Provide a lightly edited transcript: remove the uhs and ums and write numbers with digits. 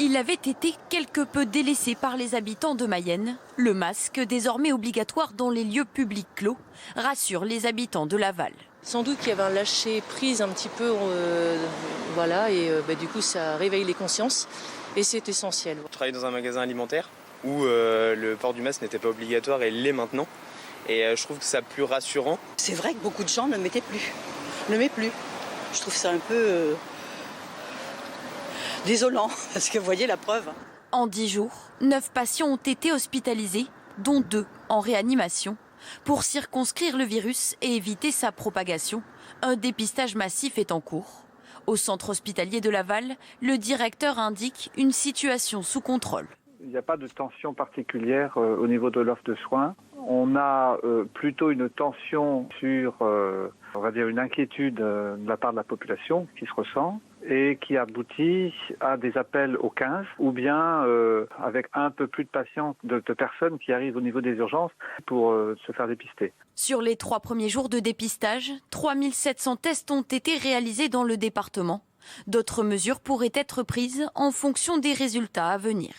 Il avait été quelque peu délaissé par les habitants de Mayenne. Le masque, désormais obligatoire dans les lieux publics clos, rassure les habitants de Laval. Sans doute qu'il y avait un lâcher-prise un petit peu, du coup ça réveille les consciences et c'est essentiel. Je travaille dans un magasin alimentaire où le port du masque n'était pas obligatoire et l'est maintenant. Et je trouve que c'est plus rassurant. C'est vrai que beaucoup de gens ne le mettent plus. Je trouve ça un peu désolant, parce que vous voyez la preuve. En 10 jours, 9 patients ont été hospitalisés, dont 2 en réanimation. Pour circonscrire le virus et éviter sa propagation, un dépistage massif est en cours. Au centre hospitalier de Laval, le directeur indique une situation sous contrôle. Il n'y a pas de tension particulière au niveau de l'offre de soins. On a plutôt une tension sur, une inquiétude de la part de la population qui se ressent et qui aboutit à des appels au 15 ou bien avec un peu plus de patients, de personnes qui arrivent au niveau des urgences pour se faire dépister. Sur les 3 premiers jours de dépistage, 3700 tests ont été réalisés dans le département. D'autres mesures pourraient être prises en fonction des résultats à venir.